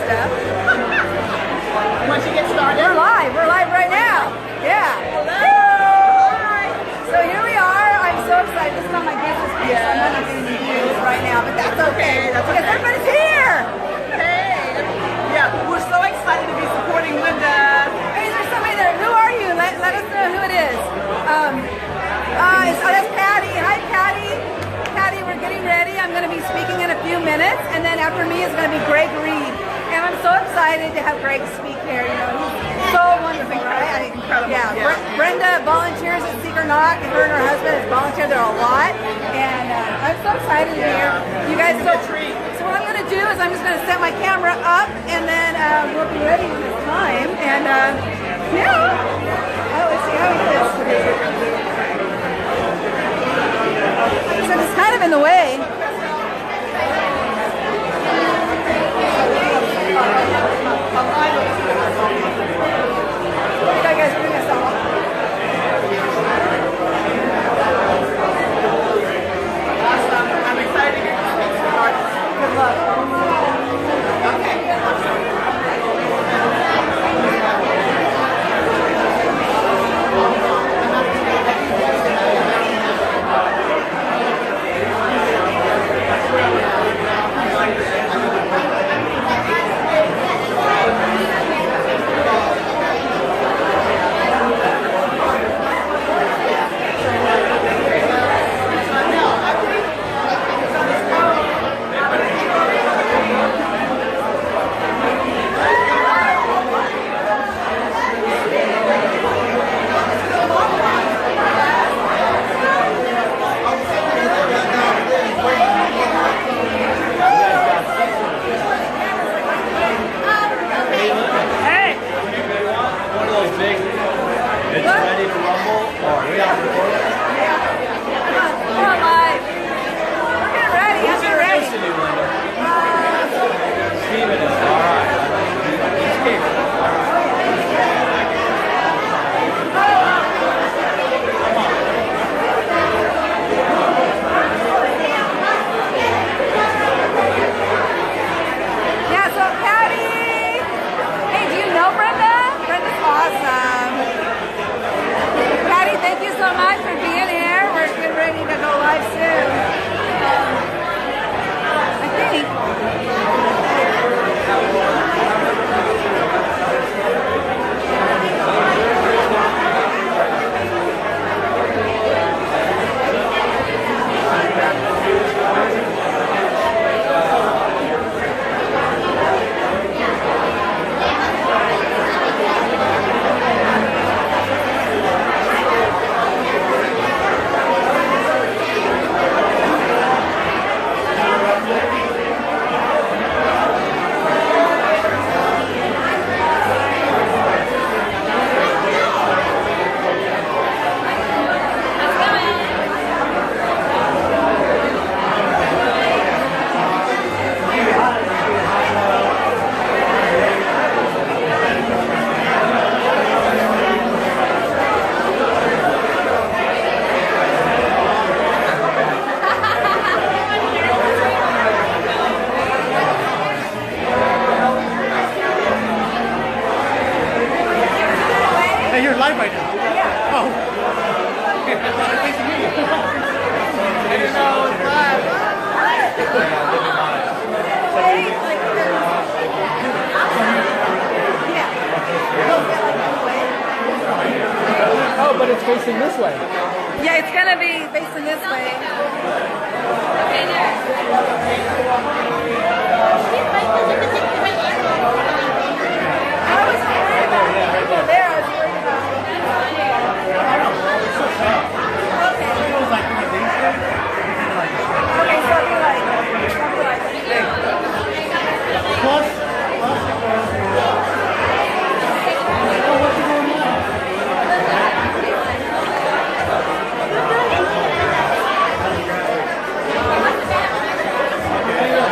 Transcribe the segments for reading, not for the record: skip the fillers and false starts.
Linda. Once you get started. We're live right now. Yeah. Hello. Hi. So here we are. I'm so excited. This is on my business page. Yes. I'm not getting the views right now, but that's okay. That's because okay. everybody's here. Hey. Yeah, we're so excited to be supporting Lynda. Hey, there's somebody there. Who are you? Let us know who it is. That's Patty. Hi, Patty. Patty, we're getting ready. I'm going to be speaking in a few minutes, and then after me is going to be Greg Reed. And I'm so excited to have Greg speak here. You know, he's so wonderful, right? Incredible. Yeah. Yeah. Brenda volunteers at Seek or Knock, and her and her husband has volunteered there a lot. And I'm so excited to be here. You guys, so what I'm going to do is I'm just going to set my camera up, and then we'll be ready this time. And yeah. Oh, let's see how we do this. So it's kind of in the way. I'm excited to get to speak to the artist. Good luck. Hey, you're live right now. Yeah. Oh. I didn't know it was live. Oh, but it's facing this way. Yeah, it's gonna be facing this way. Okay, I was worried about people there. I was worried about. Okay. Okay, so it'll be like. Plus. Okay.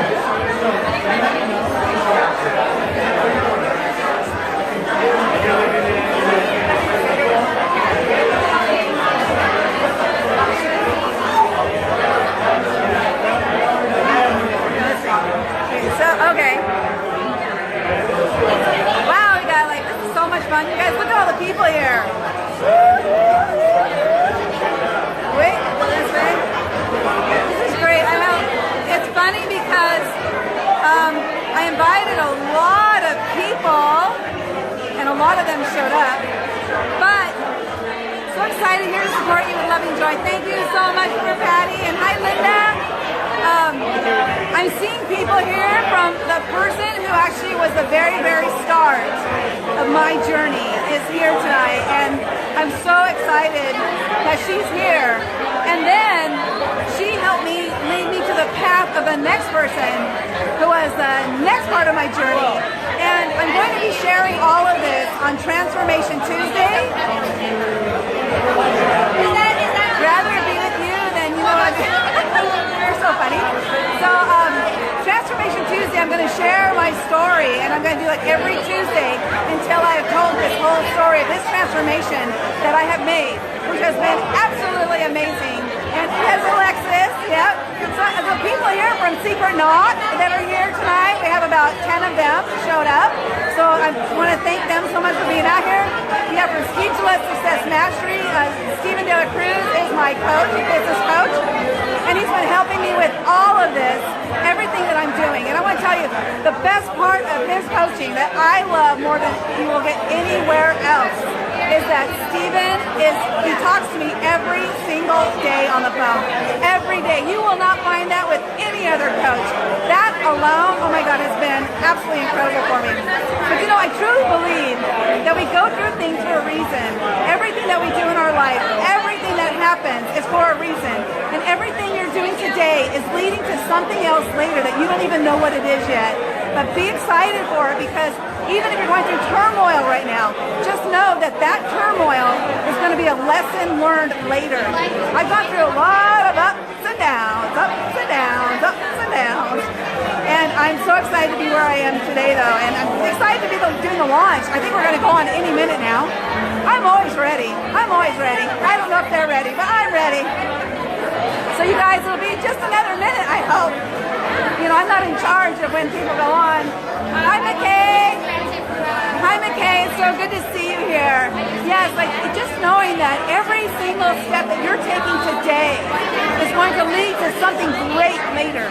people here. Wait, this way. This is great. It's funny because I invited a lot of people, and a lot of them showed up. But so excited here to support you with loving joy. Thank you so much for Patty, and hi Lynda. I'm seeing people here from the person who actually was the very, very start of my journey is here tonight, and I'm so excited that she's here. And then she helped me lead me to the path of the next person who was the next part of my journey. And I'm going to be sharing all of this on Transformation Tuesday. Rather be with you than, you know, you're so funny. So Transformation Tuesday, I'm going to share my story, and I'm going to do it every Tuesday until I have told this whole story of this transformation that I have made, which has been absolutely amazing. And as Alexis, yep. So the people here from Secret Knot that are here tonight, we have about 10 of them showed up. So I want to thank them so much for being out here. We have from Speech to Success Mastery, Stephen De La Cruz is my coach, business coach. And he's been helping me with all of this, everything that I'm doing. And I want to tell you, the best part of his coaching that I love more than you will get anywhere else is that Stephen he talks to me every single day on the phone. Every day. You will not find that with any other coach. That alone, oh my God, has been absolutely incredible for me. But you know, I truly believe that we go through things for a reason. Everything that we do in our life, everything that happens is for a reason. And everything you're doing today is leading to something else later that you don't even know what it is yet. But be excited for it, because even if you're going through turmoil right now, just know that that turmoil is going to be a lesson learned later. I've gone through a lot of ups and downs, ups and downs, ups and downs. And I'm so excited to be where I am today, though. And I'm excited to be doing the launch. I think we're going to go on any minute now. I'm always ready. I'm always ready. I don't know if they're ready, but I'm ready. So you guys, it'll be just another minute, I hope. You know, I'm not in charge of when people go on. Hi, McKay. Hi, McKay. It's so good to see you here. Yes, like just knowing that every single step that you're taking today is going to lead to something great later.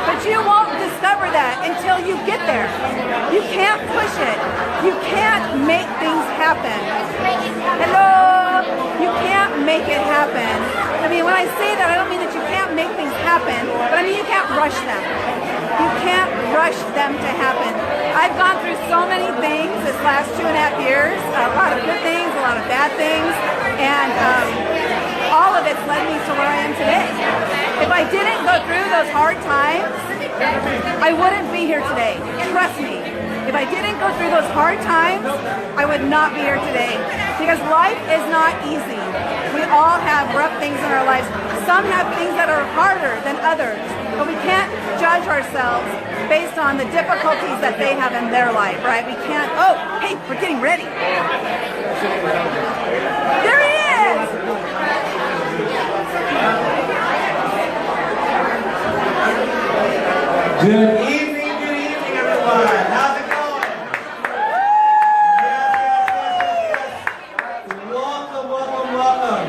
But you won't discover that until you get there. You can't push it. You can't make things happen. Hello? You can't make it happen. I mean, when I say that, I don't mean that you can't make things happen, but I mean you can't rush them. You can't rush them to happen. I've gone through so many things this last 2.5 years, a lot of good things, a lot of bad things, and all of it's led me to where I am today. If I didn't go through those hard times, I wouldn't be here today. Trust me. If I didn't go through those hard times, I would not be here today. Because life is not easy. We all have rough things in our lives. Some have things that are harder than others. But we can't judge ourselves based on the difficulties that they have in their life, right? We can't, oh, hey, we're getting ready. There he is! Good evening, everyone. How's it going? Yes. Welcome.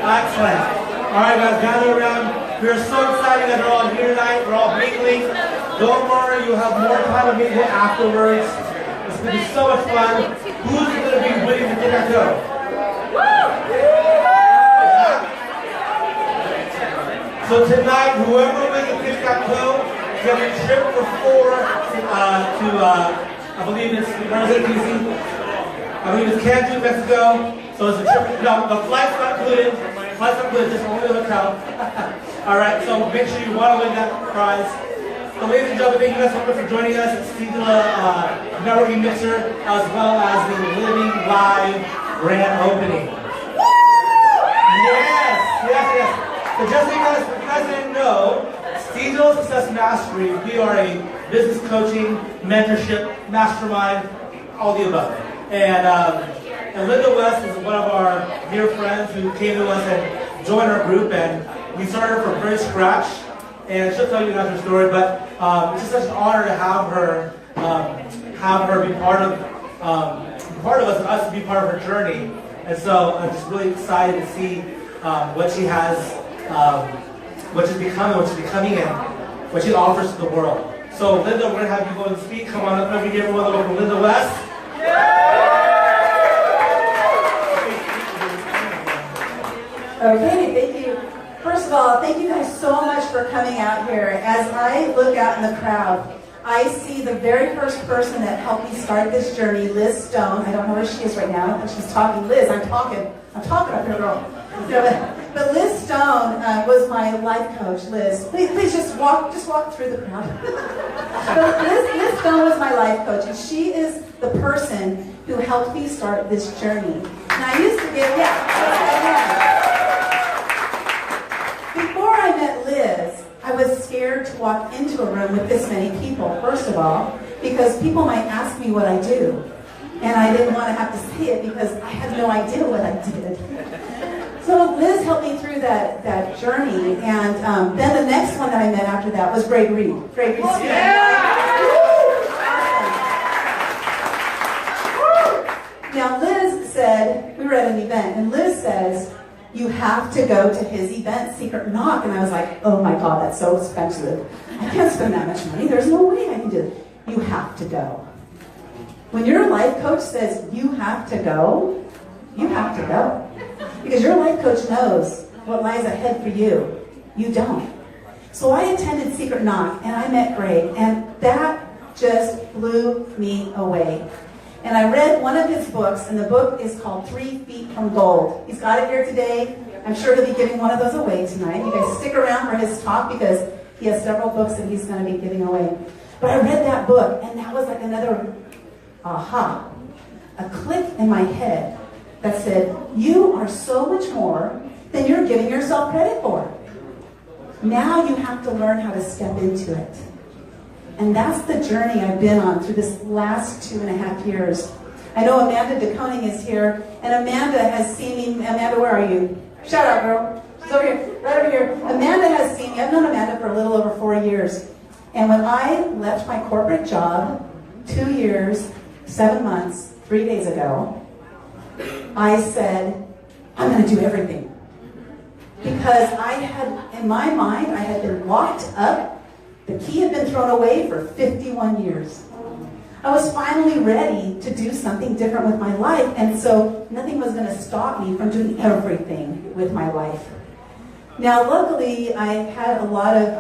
Excellent. All right, guys, gather around. We are so excited that we're all here tonight. We're all mingling. Don't worry, you have more time to mingle afterwards. It's going to be so much fun. Who's going to be winning the dinner go? So tonight, whoever wins the Kids Got Go is going to trip for 4 to I believe it's, where is it, DC? I believe it's Cancun, Mexico. So it's a trip, no, the flight's not included. Flight's not included, just only the hotel. Alright, so make sure you want to win that prize. So ladies and gentlemen, thank you guys so much for joining us at Stevila Networking Mixer, as well as the Living Live grand opening. Yes. So just so you guys didn't know, Stevila Success Mastery, we are a business coaching, mentorship, mastermind, all the above. And Lynda West is one of our dear friends who came to us and joined our group, and we started from very scratch. And she'll tell you guys her story, but it's just such an honor to have her be part of part of us to be part of her journey. And so I'm just really excited to see what she has, what she's becoming, what she's becoming, and what she offers to the world. So Lynda, we're going to have you go and speak. Come on up and give everyone a little Lynda West. Okay, thank you. First of all, thank you guys so much for coming out here. As I look out in the crowd, I see the very first person that helped me start this journey, Liz Stone. I don't know where she is right now, but she's talking. Liz, I'm talking up here, girl. No, but Liz Stone was my life coach. Liz, please just walk through the crowd. But Liz Stone was my life coach, and she is the person who helped me start this journey. And I used to get, before I met Liz, I was scared to walk into a room with this many people, first of all, because people might ask me what I do. And I didn't want to have to say it because I had no idea what I did. So Liz helped me through that journey. And then the next one that I met after that was Greg Reed. Greg Reed. Now Liz said, we were at an event, and Liz says, you have to go to his event, Secret Knock. And I was like, oh my God, that's so expensive. I can't spend that much money. There's no way I can do it. You have to go. When your life coach says you have to go, you have to go. Because your life coach knows what lies ahead for you. You don't. So I attended Secret Knock, and I met Greg, and that just blew me away. And I read one of his books, and the book is called 3 Feet from Gold. He's got it here today. I'm sure he'll be giving one of those away tonight. You guys stick around for his talk because he has several books that he's going to be giving away. But I read that book, and that was like another aha, a click in my head that said, you are so much more than you're giving yourself credit for. Now you have to learn how to step into it. And that's the journey I've been on through this last 2.5 years. I know Amanda DeConing is here, and Amanda has seen me. Amanda, where are you? Shout out, girl. She's over here, right over here. Amanda has seen me. I've known Amanda for a little over 4 years. And when I left my corporate job 2 years, 7 months, 3 days ago, I said, I'm going to do everything. Because I had, in my mind, I had been locked up. The key had been thrown away for 51 years. I was finally ready to do something different with my life, and so nothing was going to stop me from doing everything with my life. Now, luckily, I've had a lot of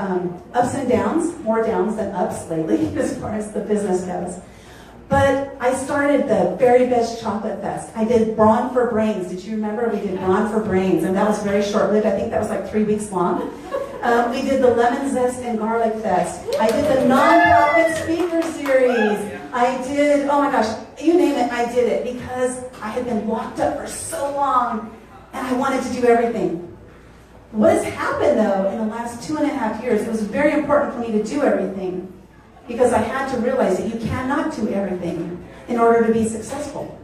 ups and downs, more downs than ups lately, as far as the business goes. But I started the Very Best Chocolate Fest. I did Brawn for Brains. Did you remember? We did Brawn for Brains, and that was very short-lived. I think that was like 3 weeks long. We did the Lemon Zest and Garlic Fest. I did the Nonprofit Speaker Series. I did, oh my gosh, you name it, I did it because I had been locked up for so long and I wanted to do everything. What has happened though in the last 2.5 years, it was very important for me to do everything because I had to realize that you cannot do everything in order to be successful.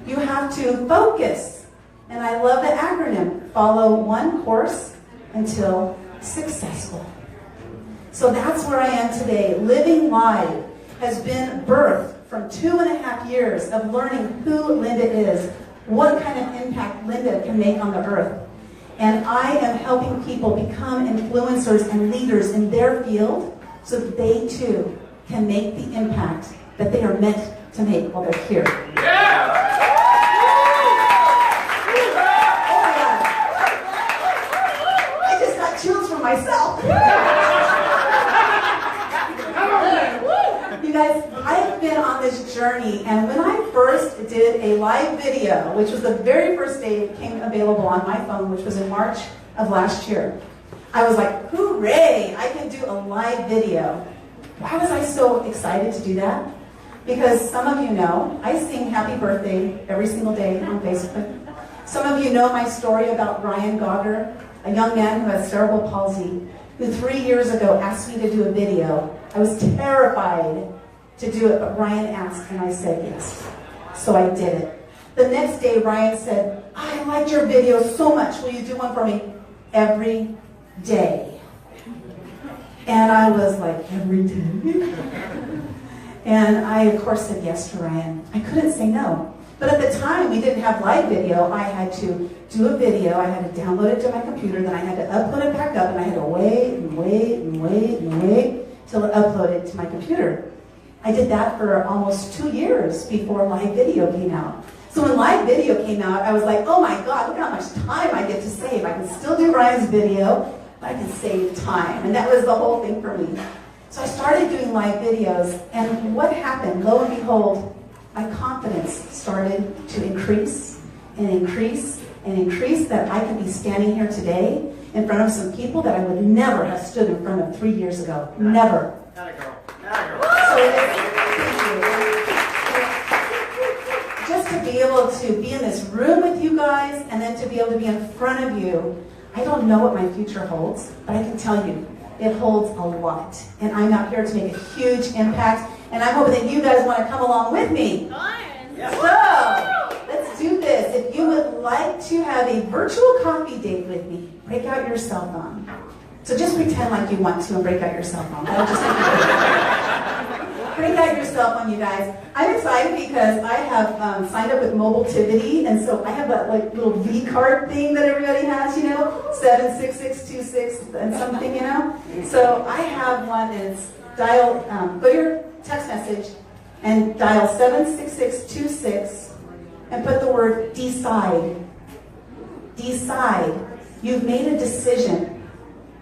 You have to focus. And I love the acronym, follow one course until successful. So that's where I am today. Living Live has been birthed from 2.5 years of learning who Lynda is, what kind of impact Lynda can make on the earth. And I am helping people become influencers and leaders in their field so that they too can make the impact that they are meant to make while they're here. Yeah! Chills for myself. You guys, I've been on this journey, and when I first did a live video, which was the very first day it became available on my phone, which was in March of last year, I was like, hooray, I can do a live video. Why was I so excited to do that? Because some of you know, I sing happy birthday every single day on Facebook. Some of you know my story about Brian Gogger, a young man who has cerebral palsy, who 3 years ago asked me to do a video. I was terrified to do it, but Ryan asked, and I said yes. So I did it. The next day, Ryan said, I liked your video so much. Will you do one for me? Every day. And I was like, every day? And I, of course, said yes to Ryan. I couldn't say no. But at the time, we didn't have live video. I had to do a video. I had to download it to my computer. Then I had to upload it back up. And I had to wait and wait and wait and wait till it uploaded to my computer. I did that for almost 2 years before live video came out. So when live video came out, I was like, oh my God, look how much time I get to save. I can still do Ryan's video, but I can save time. And that was the whole thing for me. So I started doing live videos, and what happened? Lo and behold, my confidence started to increase and increase and increase, that I can be standing here today in front of some people that I would never have stood in front of 3 years ago. Never. Not a girl. Not a girl. So just to be able to be in this room with you guys, and then to be able to be in front of you, I don't know what my future holds, but I can tell you, it holds a lot. And I'm out here to make a huge impact, and I'm hoping that you guys want to come along with me. So, let's do this. If you would like to have a virtual coffee date with me, break out your cell phone. So just pretend like you want to and break out your cell phone. That'll just break out your cell phone, you guys. I'm excited because I have signed up with Mobility, and so I have that like little V card thing that everybody has, you know, 76626 and something, you know. So I have one, and it's dial, go to your text message and dial 76626 and put the word decide. Decide. You've made a decision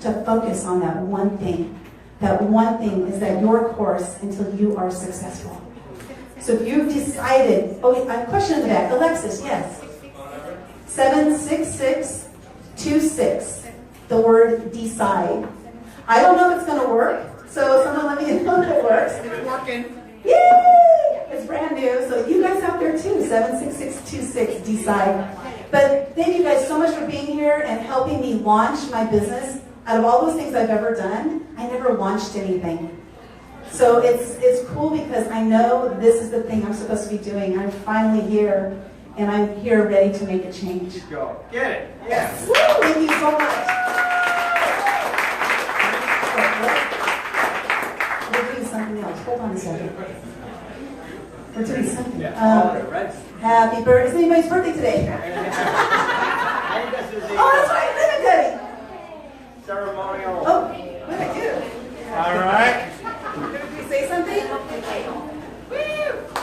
to focus on that one thing. That one thing is that your course until you are successful. So if you've decided, oh, I have a question in the back. Alexis, yes. 76626. The word decide. I don't know if it's going to work, so someone let me know if it works. It's working. Yay! It's brand new, so you guys out there too, 76626, decide. But thank you guys so much for being here and helping me launch my business. Out of all those things I've ever done, I never launched anything. So it's cool because I know this is the thing I'm supposed to be doing. I'm finally here, and I'm here ready to make a change. Let's go. Get it. Yes. Woo! Thank you so much. We're doing something else. Hold on a second. We're doing something. Happy birthday. It's anybody's birthday today. Oh, that's right. Ribbon cutting. Ceremonial. Oh, what did I do? All right. Did we say something?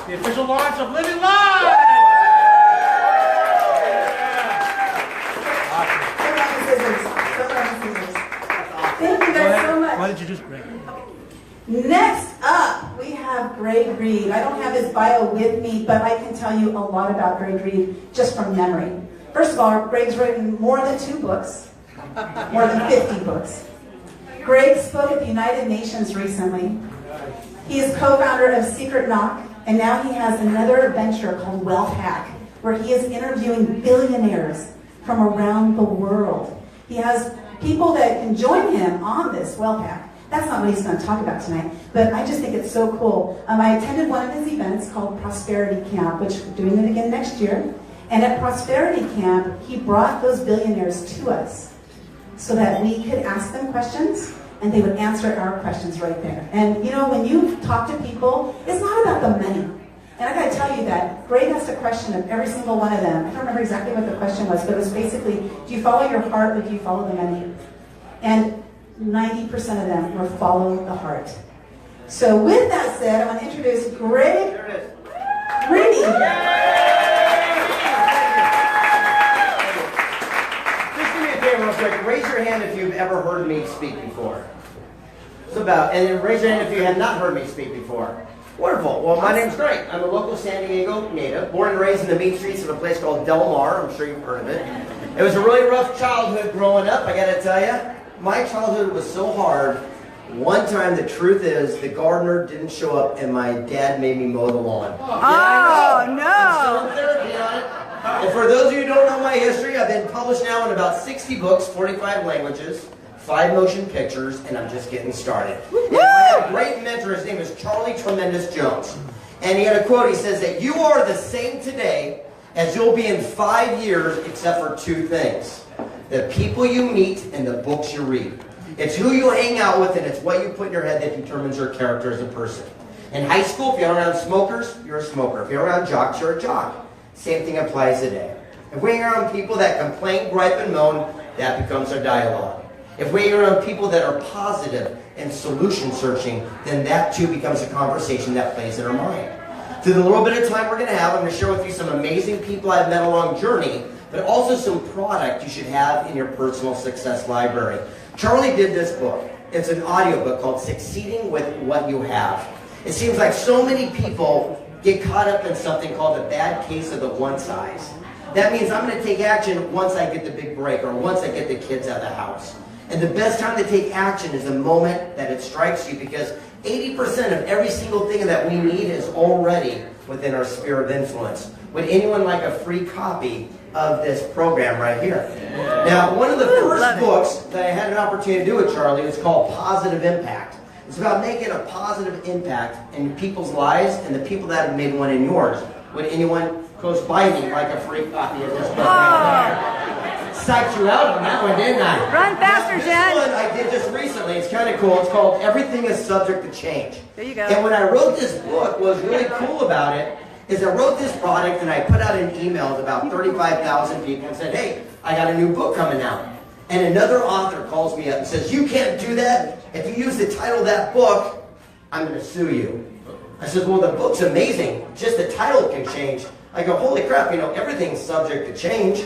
The official launch of Living Live. Thank you guys so much. Why did you just bring it? Next up, we have Greg Reed. I don't have his bio with me, but I can tell you a lot about Greg Reed just from memory. First of all, Greg's written more than 2 books, more than 50 books. Greg spoke at the United Nations recently. He is co-founder of Secret Knock, and now he has another venture called Wealth Hack, where he is interviewing billionaires from around the world. He has people that can join him on this Wealth Hack. That's not what he's going to talk about tonight, but I just think it's so cool. I attended one of his events called Prosperity Camp, which we're doing it again next year. And at Prosperity Camp, he brought those billionaires to us so that we could ask them questions, and they would answer our questions right there. And you know, when you talk to people, it's not about the money. And I gotta tell you that Greg asked a question of every single one of them. I don't remember exactly what the question was, but it was basically, do you follow your heart or do you follow the money? And 90% of them were follow the heart. So with that said, I want to introduce Greg Reed. Just do me a favor real quick. Raise your hand if you've ever heard me speak before. It's about, and then raise your hand if you have not heard me speak before. Wonderful. Well, my name's Greg. I'm a local San Diego native, born and raised in the mean streets of a place called Del Mar. I'm sure you've heard of it. It was a really rough childhood growing up, I gotta tell you. My childhood was so hard. One time, the truth is, the gardener didn't show up, and my dad made me mow the lawn. Oh, no. I'm still in therapy on it. And for those of you who don't know my history, I've been published now in about 60 books, 45 languages, 5 motion pictures, and I'm just getting started. And I had a great mentor. His name is Charlie Tremendous Jones. And he had a quote. He says that you are the same today as you'll be in 5 years, except for 2 things. The people you meet and the books you read. It's who you hang out with and it's what you put in your head that determines your character as a person. In high school, if you're around smokers, you're a smoker. If you're around jocks, you're a jock. Same thing applies today. If we're around people that complain, gripe, and moan, that becomes our dialogue. If we're around people that are positive and solution searching, then that too becomes a conversation that plays in our mind. Through the little bit of time we're going to have, I'm going to share with you some amazing people I've met along journey, but also some product you should have in your personal success library. Charlie did this book. It's an audiobook called Succeeding with What You Have. It seems like so many people get caught up in something called a bad case of the one size. That means I'm going to take action once I get the big break or once I get the kids out of the house. And the best time to take action is the moment that it strikes you, because 80% of every single thing that we need is already within our sphere of influence. Would anyone like a free copy of this program right here? Now, one of the first books that I had an opportunity to do with Charlie is called Positive Impact. It's about making a positive impact in people's lives and the people that have made one in yours. Would anyone close by me like a free copy of this book? Psyched you out on that one, didn't I? Run faster, Jen. This one I did just recently. It's kind of cool. It's called Everything is Subject to Change. There you go. And when I wrote this book, what was really cool about it is I wrote this product and I put out an email to about 35,000 people and said, hey, I got a new book coming out. And another author calls me up and says, you can't do that. If you use the title of that book, I'm going to sue you. I said, well, the book's amazing. Just the title can change. I go, holy crap, everything's subject to change.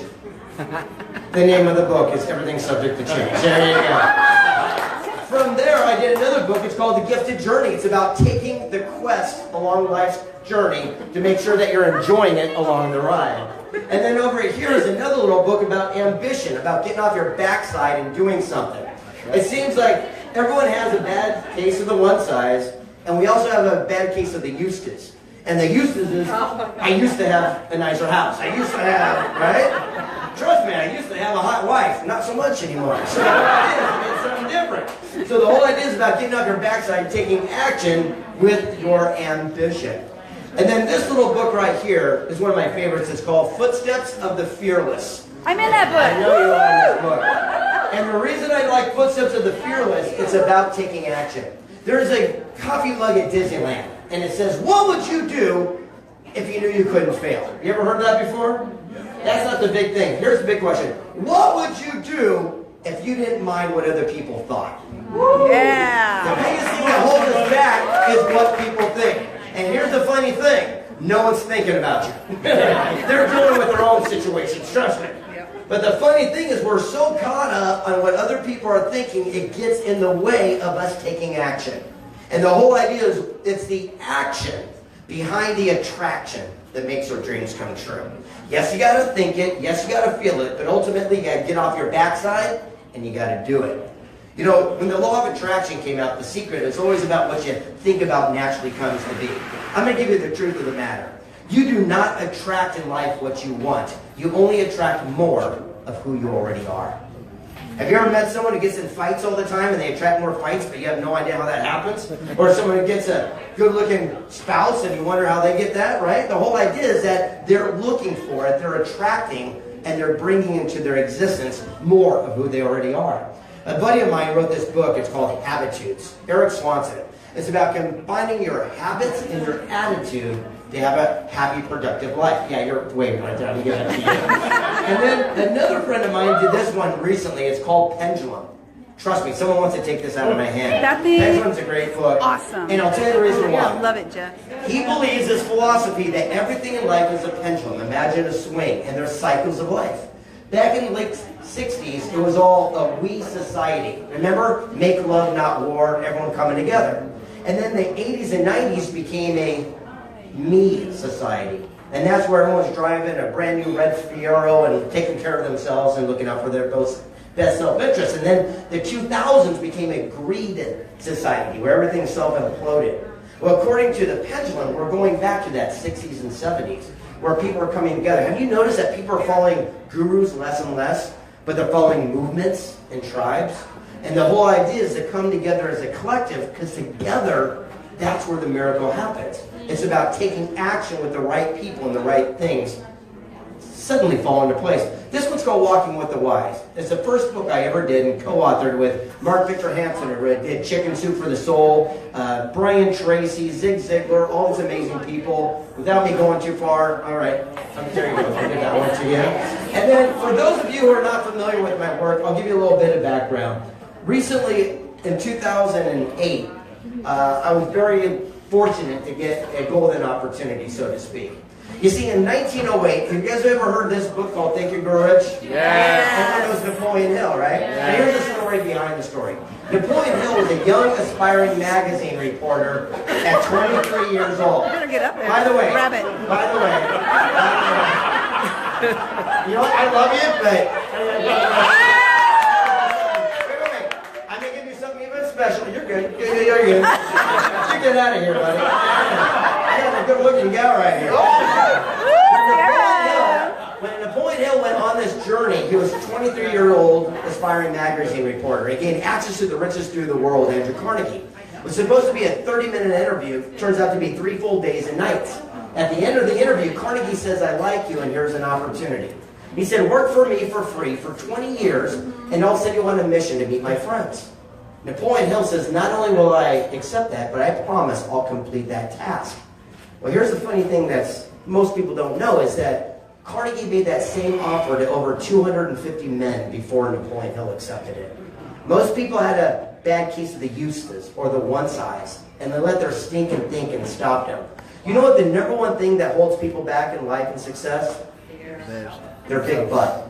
The name of the book is Everything's Subject to Change. There you go. From there, I did another book. It's called The Gifted Journey. It's about taking the quest along life's journey to make sure that you're enjoying it along the ride. And then over here is another little book about ambition, about getting off your backside and doing something. It seems like everyone has a bad case of the one size, and we also have a bad case of the used-tos. And the used-tos is, I used to have a nicer house. I used to have, right? Trust me, I used to have a hot wife. Not so much anymore. So it's something different. So the whole idea is about getting off your backside and taking action with your ambition. And then this little book right here is one of my favorites. It's called Footsteps of the Fearless. I'm in that book. I know you are in this book. And the reason I like Footsteps of the Fearless, it's about taking action. There's a coffee mug at Disneyland, and it says, what would you do if you knew you couldn't fail? You ever heard that before? That's not the big thing. Here's the big question. What would you do if you didn't mind what other people thought? Yeah. The biggest thing that holds us back is what people think. And here's the funny thing. No one's thinking about you. They're dealing with their own situations, trust me. But the funny thing is we're so caught up on what other people are thinking, it gets in the way of us taking action. And the whole idea is it's the action behind the attraction that makes our dreams come true. Yes, you got to think it. Yes, you got to feel it. But ultimately, you got to get off your backside and you got to do it. When the law of attraction came out, the secret is always about what you think about naturally comes to be. I'm going to give you the truth of the matter. You do not attract in life what you want. You only attract more of who you already are. Have you ever met someone who gets in fights all the time and they attract more fights, but you have no idea how that happens? Or someone who gets a good-looking spouse and you wonder how they get that, right? The whole idea is that they're looking for it, they're attracting, and they're bringing into their existence more of who they already are. A buddy of mine wrote this book. It's called Habitudes. Eric Swanson. It's about combining your habits and your attitude to have a happy, productive life. Yeah, you're waving right there. I'm giving it to you. And then another friend of mine did this one recently. It's called Pendulum. Trust me, someone wants to take this out of my hand. That thing? Pendulum's a great book. Awesome. And I'll tell you the reason why. I love it, Jeff. He believes this philosophy that everything in life is a pendulum. Imagine a swing, and there's cycles of life. Back in the late 60s, it was all a we society. Remember? Make love, not war, everyone coming together. And then the 80s and 90s became a me society. And that's where everyone's driving a brand new red Fiero and taking care of themselves and looking out for their best self-interest. And then the 2000s became a greed society where everything self-imploded. Well, according to the pendulum, we're going back to that 60s and 70s where people are coming together. Have you noticed that people are following gurus less and less, but they're following movements and tribes? And the whole idea is to come together as a collective, because together, that's where the miracle happens. It's about taking action with the right people and the right things suddenly fall into place. This one's called Walking with the Wise. It's the first book I ever did and co-authored with Mark Victor Hansen, who did Chicken Soup for the Soul, Brian Tracy, Zig Ziglar, all these amazing people. Without me going too far, all right, there you go, I did that one to you. And then for those of you who are not familiar with my work, I'll give you a little bit of background. Recently, in 2008, I was very fortunate to get a golden opportunity, so to speak. You see, in 1908, have you guys ever heard this book called Think and Grow Rich? Yes. Everyone knows Napoleon Hill, right? Yes. And here's the story behind the story. Napoleon Hill was a young, aspiring magazine reporter at 23 years old. Better get up there. By the way, Grab it. You know what? I love you, but wait. I'm gonna give you something even special. You're good. You're good. You get out of here, buddy. I got a good-looking gal right here. When Napoleon Hill went on this journey, he was a 23-year-old aspiring magazine reporter. He gained access to the richest through the world, Andrew Carnegie. It was supposed to be a 30-minute interview. Turns out to be 3 full days and nights. At the end of the interview, Carnegie says, "I like you, and here's an opportunity." He said, "Work for me for free for 20 years, and I'll send you on a mission to meet my friends." Napoleon Hill says, "Not only will I accept that, but I promise I'll complete that task." Well, here's the funny thing that most people don't know is that Carnegie made that same offer to over 250 men before Napoleon Hill accepted it. Most people had a bad case of the Eustace or the one size, and they let their stinking thinking stop them. You know what the number one thing that holds people back in life and success? Their big butt.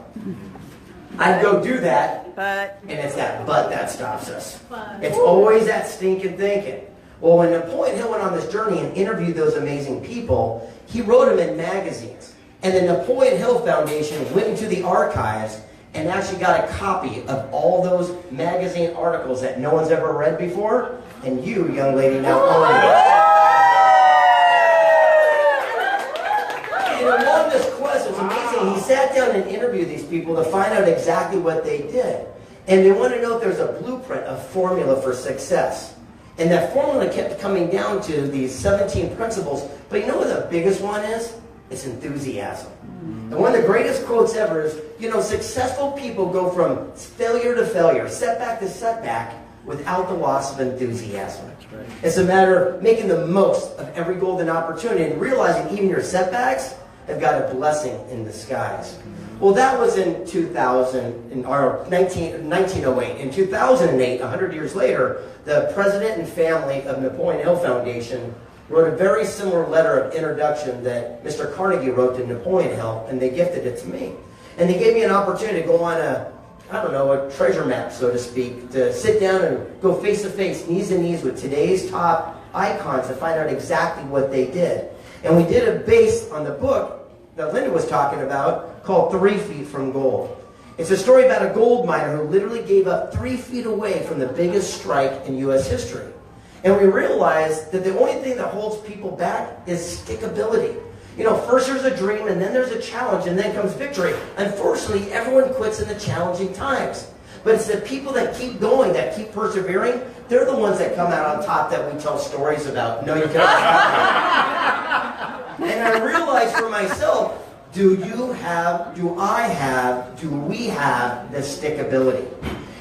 I'd go do that, and it's that butt that stops us. It's always that stinking thinking. Well, when Napoleon Hill went on this journey and interviewed those amazing people, he wrote them in magazines. And the Napoleon Hill Foundation went into the archives and actually got a copy of all those magazine articles that no one's ever read before, and you, young lady, now own it. And along this quest, it's amazing. He sat down and interviewed these people to find out exactly what they did. And they want to know if there's a blueprint, a formula for success. And that formula kept coming down to these 17 principles. But you know what the biggest one is? It's enthusiasm. And one of the greatest quotes ever is, you know, successful people go from failure to failure, setback to setback, without the loss of enthusiasm. Right. It's a matter of making the most of every golden opportunity and realizing even your setbacks have got a blessing in disguise. Well, that was in 1908. In 2008, 100 years later, the president and family of Napoleon Hill Foundation wrote a very similar letter of introduction that Mr. Carnegie wrote to Napoleon Hill, and they gifted it to me. And they gave me an opportunity to go on a treasure map, so to speak, to sit down and go face to face, knees to knees with today's top icons to find out exactly what they did. And we did it based on the book that Lynda was talking about called 3 Feet from Gold. It's a story about a gold miner who literally gave up 3 feet away from the biggest strike in U.S. history. And we realized that the only thing that holds people back is stickability. You know, first there's a dream, and then there's a challenge, and then comes victory. Unfortunately, everyone quits in the challenging times. But it's the people that keep going, that keep persevering, they're the ones that come out on top that we tell stories about. No, you cannot stop me. And I realized for myself, do we have the stickability?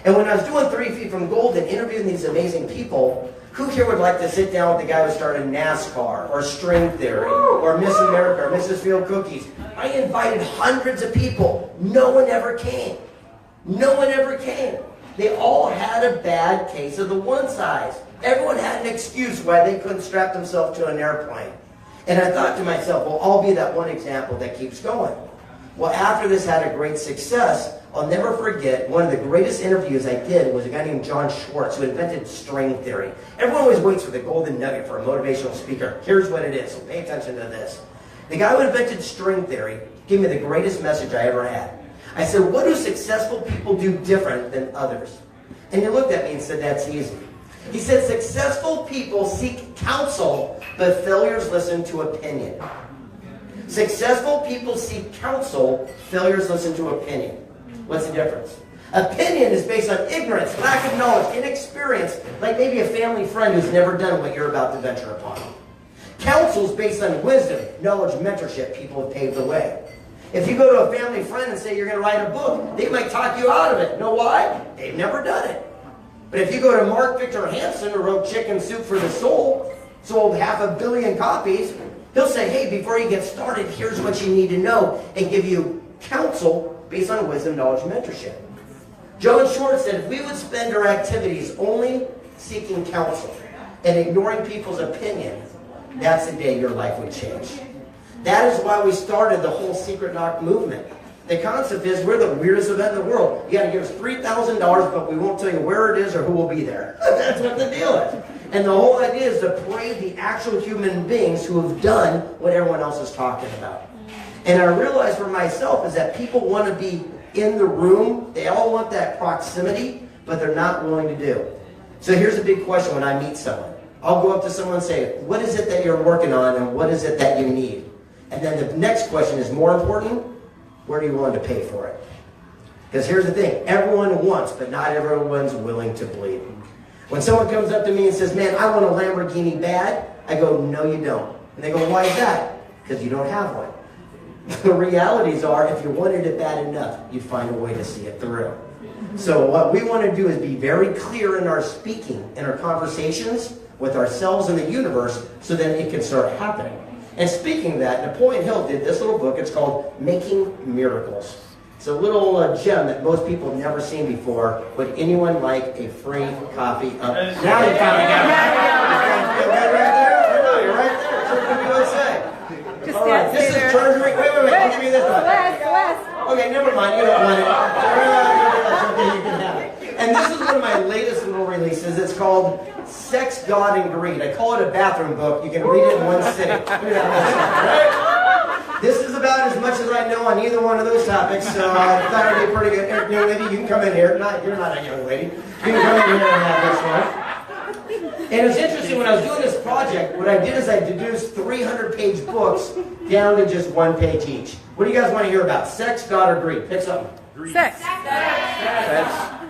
And when I was doing 3 Feet from Gold and interviewing these amazing people, who here would like to sit down with the guy who started NASCAR, or string theory, or Miss America, or Mrs. Field Cookies? I invited hundreds of people. No one ever came. No one ever came. They all had a bad case of the one size. Everyone had an excuse why they couldn't strap themselves to an airplane. And I thought to myself, well, I'll be that one example that keeps going. Well, after this had a great success, I'll never forget, one of the greatest interviews I did was a guy named John Schwartz, who invented string theory. Everyone always waits for the golden nugget for a motivational speaker. Here's what it is, so pay attention to this. The guy who invented string theory gave me the greatest message I ever had. I said, what do successful people do different than others? And he looked at me and said, that's easy. He said, successful people seek counsel, but failures listen to opinion. Successful people seek counsel, failures listen to opinion. What's the difference? Opinion is based on ignorance, lack of knowledge, inexperience, like maybe a family friend who's never done what you're about to venture upon. Counsel is based on wisdom, knowledge, mentorship. People have paved the way. If you go to a family friend and say you're going to write a book, they might talk you out of it. You know why? They've never done it. But if you go to Mark Victor Hansen, who wrote Chicken Soup for the Soul, sold 500 million copies, he'll say, hey, before you get started, here's what you need to know, and give you counsel based on wisdom, knowledge, and mentorship. John Short said, if we would spend our activities only seeking counsel and ignoring people's opinion, that's the day your life would change. That is why we started the whole Secret Knock movement. The concept is we're the weirdest event in the world. You got to give us $3,000, but we won't tell you where it is or who will be there. That's what the deal is. And the whole idea is to parade the actual human beings who have done what everyone else is talking about. And I realized for myself is that people want to be in the room. They all want that proximity, but they're not willing to do. So here's a big question when I meet someone. I'll go up to someone and say, what is it that you're working on and what is it that you need? And then the next question is more important. Where are you willing to pay for it? Because here's the thing. Everyone wants, but not everyone's willing to bleed. When someone comes up to me and says, man, I want a Lamborghini bad, I go, no, you don't. And they go, why is that? Because you don't have one. The realities are, if you wanted it bad enough, you'd find a way to see it through. So what we want to do is be very clear in our speaking, in our conversations with ourselves and the universe, so that it can start happening. And speaking of that, Napoleon Hill did this little book. It's called Making Miracles. It's a little gem that most people have never seen before. Would anyone like a free copy of it? Now you finally got it. Right there? You're right there. So what do you say? Just all right, this is Treasury. Wait. I'll give you this one. Less. Okay, never mind. You don't want it. Okay, you can have it. And this is one of my latest little releases. It's called Sex, God, and Greed. I call it a bathroom book. You can read it in one sitting. Right? This is about as much as I know on either one of those topics, so I thought it'd be pretty good. Young lady, you can come in here. You're not a young lady. You can come in here and have this one. And it's interesting, when I was doing this project, what I did is I deduced 300-page books down to just one page each. What do you guys want to hear about? Sex, God, or greed? Pick something. Sex. Sex.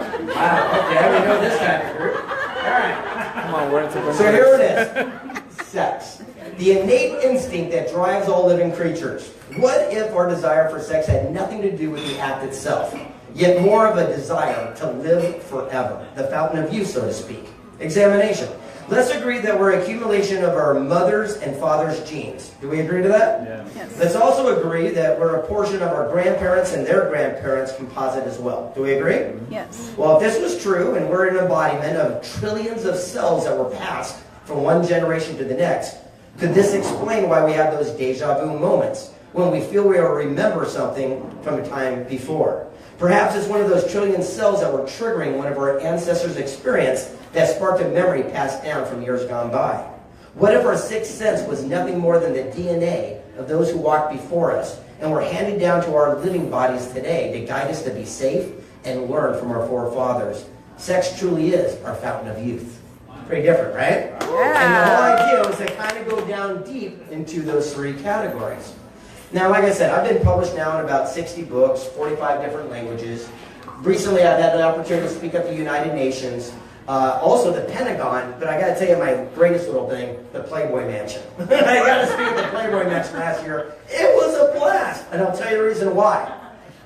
Wow, okay, I didn't know this kind of group. All right. Come on, we're into So here it is. Sex. The innate instinct that drives all living creatures. What if our desire for sex had nothing to do with the act itself, yet more of a desire to live forever? The fountain of youth, so to speak. Examination. Let's agree that we're accumulation of our mother's and father's genes. Do we agree to that? Yeah. Yes. Let's also agree that we're a portion of our grandparents and their grandparents' composite as well. Do we agree? Yes. Well, if this was true, and we're an embodiment of trillions of cells that were passed from one generation to the next, could this explain why we have those deja vu moments when we feel we remember something from a time before? Perhaps it's one of those trillion cells that were triggering one of our ancestors' experience that sparked a memory passed down from years gone by. What if our sixth sense was nothing more than the DNA of those who walked before us and were handed down to our living bodies today to guide us to be safe and learn from our forefathers? Sex truly is our fountain of youth. Pretty different, right? Yeah. And the whole idea was to kind of go down deep into those three categories. Now, like I said, I've been published now in about 60 books, 45 different languages. Recently, I've had the opportunity to speak at the United Nations, also the Pentagon, but I got to tell you my greatest little thing, the Playboy Mansion. I got to speak at the Playboy Mansion last year. It was a blast, and I'll tell you the reason why.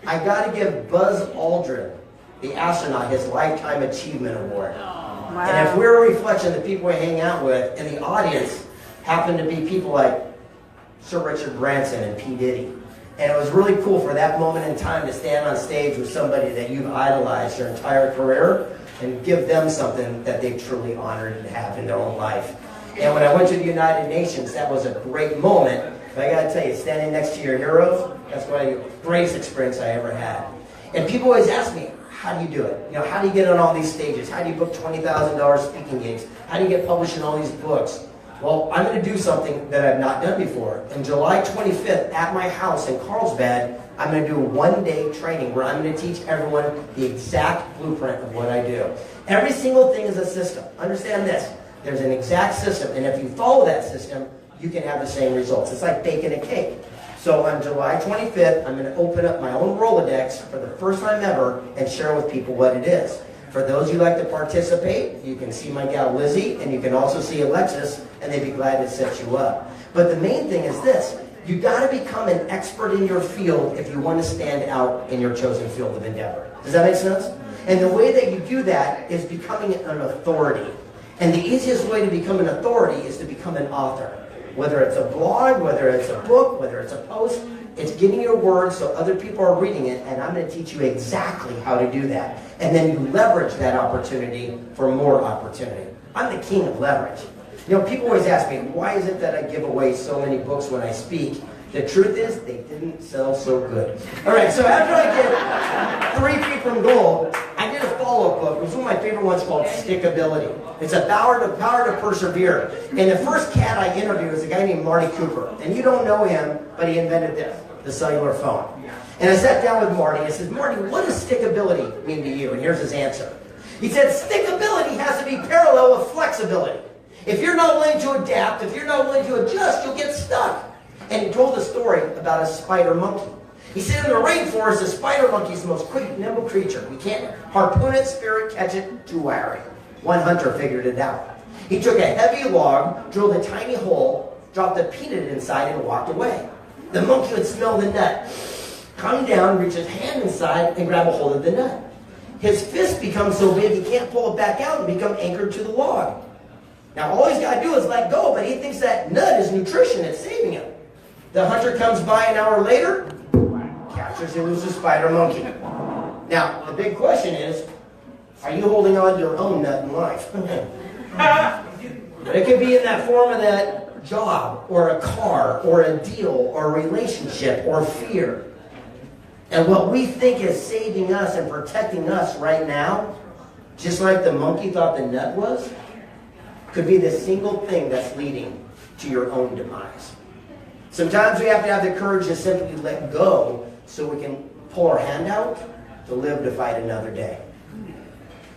I got to give Buzz Aldrin, the astronaut, his Lifetime Achievement Award. Wow. And if we're a reflection of the people we hang out with, and the audience happen to be people like Sir Richard Branson and P. Diddy. And it was really cool for that moment in time to stand on stage with somebody that you've idolized your entire career and give them something that they truly honored and have in their own life. And when I went to the United Nations, that was a great moment. But I got to tell you, standing next to your heroes, that's one of the greatest experience I ever had. And people always ask me, how do you do it? You know, how do you get on all these stages? How do you book $20,000 speaking gigs? How do you get published in all these books? Well, I'm going to do something that I've not done before. On July 25th, at my house in Carlsbad, I'm going to do a one-day training where I'm going to teach everyone the exact blueprint of what I do. Every single thing is a system. Understand this. There's an exact system, and if you follow that system, you can have the same results. It's like baking a cake. So on July 25th, I'm going to open up my own Rolodex for the first time ever and share with people what it is. For those who like to participate, you can see my gal Lizzie, and you can also see Alexis, and they'd be glad to set you up. But the main thing is this. You got to become an expert in your field if you want to stand out in your chosen field of endeavor. Does that make sense? And the way that you do that is becoming an authority. And the easiest way to become an authority is to become an author. Whether it's a blog, whether it's a book, whether it's a post, it's getting your words so other people are reading it, and I'm going to teach you exactly how to do that. And then you leverage that opportunity for more opportunity. I'm the king of leverage. You know, people always ask me, why is it that I give away so many books when I speak? The truth is, they didn't sell so good. All right, so after I did 3 Feet from Gold, I did a follow-up book. It was one of my favorite ones called Stickability. It's a power to persevere. And the first cat I interviewed was a guy named Marty Cooper. And you don't know him, but he invented this, the cellular phone. And I sat down with Marty. I said, Marty, what does stickability mean to you? And here's his answer. He said, stickability has to be parallel with flexibility. If you're not willing to adapt, if you're not willing to adjust, you'll get stuck. And he told a story about a spider monkey. He said in the rainforest, the spider monkey is the most quick, nimble creature. We can't harpoon it, spear it, catch it, too wiry. One hunter figured it out. He took a heavy log, drilled a tiny hole, dropped a peanut inside, and walked away. The monkey would smell the nut, come down, reach his hand inside, and grab a hold of the nut. His fist becomes so big he can't pull it back out and become anchored to the log. Now all he's got to do is let go, but he thinks that nut is nutrition, it's saving him. The hunter comes by an hour later, captures and loses spider monkey. Now, the big question is, are you holding on to your own nut in life? It could be in that form of that job, or a car, or a deal, or a relationship, or fear. And what we think is saving us and protecting us right now, just like the monkey thought the nut was, could be the single thing that's leading to your own demise. Sometimes we have to have the courage to simply let go so we can pull our hand out to live to fight another day.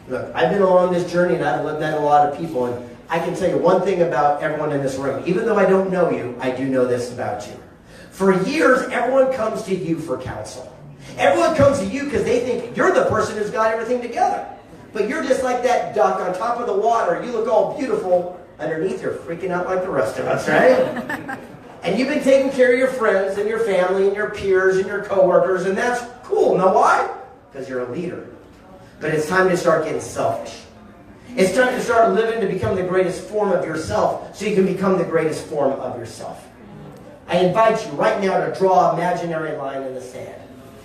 Look, I've been along this journey and I've met a lot of people, and I can tell you one thing about everyone in this room. Even though I don't know you, I do know this about you. For years, everyone comes to you for counsel. Everyone comes to you because they think you're the person who's got everything together. But you're just like that duck on top of the water. You look all beautiful. Underneath, you're freaking out like the rest of us, right? And you've been taking care of your friends and your family and your peers and your coworkers, and that's cool. Know why? Because you're a leader. But it's time to start getting selfish. It's time to start living to become the greatest form of yourself so you can become the greatest form of yourself. I invite you right now to draw an imaginary line in the sand.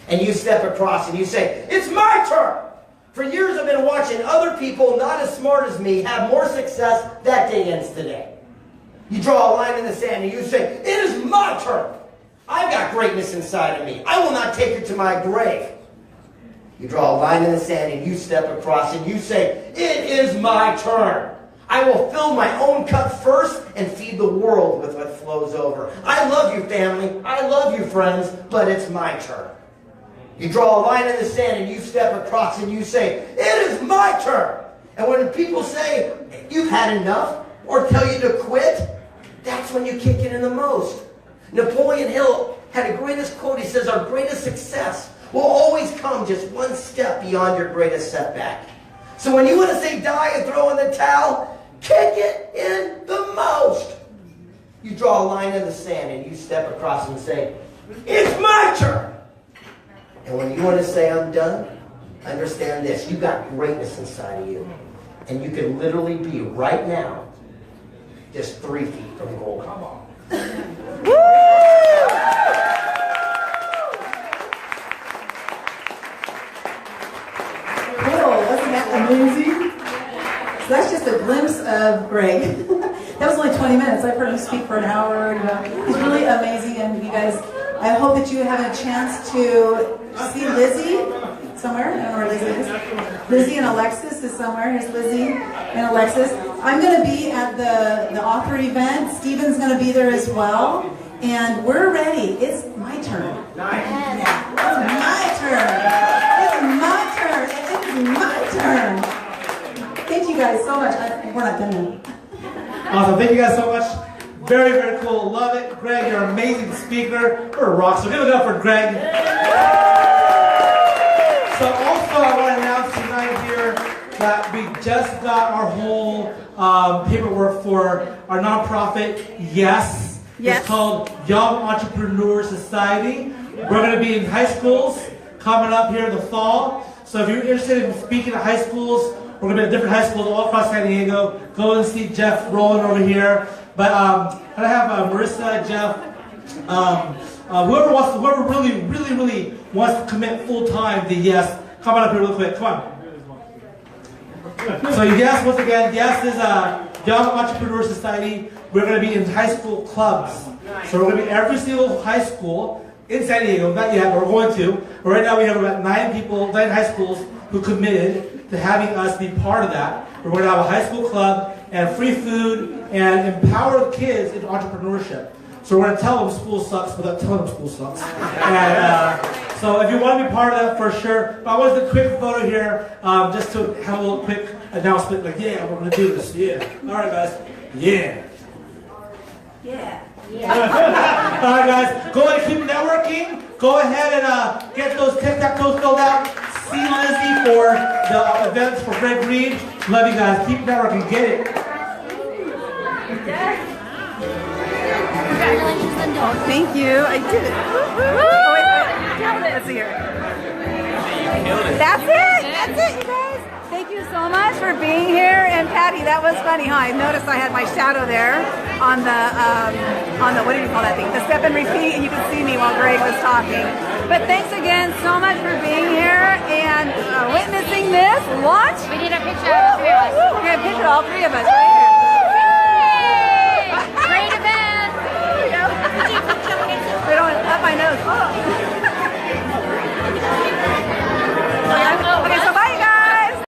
And you step across and you say, it's my turn. For years I've been watching other people not as smart as me have more success. That day ends today. You draw a line in the sand and you say, it is my turn. I've got greatness inside of me. I will not take it to my grave. You draw a line in the sand and you step across and you say, it is my turn. I will fill my own cup first and feed the world with what flows over. I love you, family. I love you, friends, but it's my turn. You draw a line in the sand and you step across and you say, it is my turn. And when people say, you've had enough, or tell you to quit, that's when you kick it in the most. Napoleon Hill had a greatest quote. He says, our greatest success will always come just one step beyond your greatest setback. So when you want to say die and throw in the towel, kick it in the most. You draw a line in the sand and you step across and say, it's my turn. And when you want to say I'm done, understand this. You've got greatness inside of you. And you can literally be right now just 3 feet from goal. Come on. Cool, wasn't that amazing? So that's just a glimpse of Greg. That was only 20 minutes. I've heard him speak for an hour. He's really amazing, and you guys, I hope that you have a chance to see Lizzie somewhere. I don't know where Lizzie is. Lizzie and Alexis is somewhere. Here's Lizzie and Alexis. I'm going to be at the author event. Stephen's going to be there as well. And we're ready. It's my turn. Nice. It's my turn. It's my turn. It is my turn. Thank you guys so much. We're not done yet. Awesome. Thank you guys so much. Very, very cool. Love it. Greg, you're an amazing speaker. We're a rock. So give it up for Greg. So also I want to announce tonight here that we just got our whole paperwork for our nonprofit, Yes. Yes. It's called Young Entrepreneur Society. We're going to be in high schools coming up here in the fall. So if you're interested in speaking at high schools, we're going to be at different high schools all across San Diego. Go and see Jeff Rowland over here. But I have Marissa, Jeff, whoever really wants to commit full time to Yes. Come on up here real quick. Come on. So Yes, once again, Yes is Young Entrepreneur Society. We're going to be in high school clubs. So we're going to be every single high school in San Diego. Not yet, but we're going to. But right now we have about 9 high schools who committed to having us be part of that. We're going to have a high school club and free food and empower kids into entrepreneurship. So we're going to tell them school sucks without telling them school sucks. And so if you want to be part of that, for sure. But I wanted to do a quick photo here, just to have a little quick announcement. Like, yeah, we're going to do this. Yeah. All right, guys. Yeah. Yeah. All right, guys. Go ahead and keep networking. Go ahead and get those tic-tac-toes filled out. See Lizzie for the events for Greg Reed. Love you guys. Keep networking. Get it. Oh, thank you. I did it. Oh, wait. Let's see here. That's it, you guys. Thank you so much for being here. And Patty, that was funny, huh? I noticed I had my shadow there on the what do you call that thing? The step and repeat, and you could see me while Greg was talking. But thanks again so much for being here and witnessing this launch. We need a picture of all three of us. We're going to picture all three of us right here.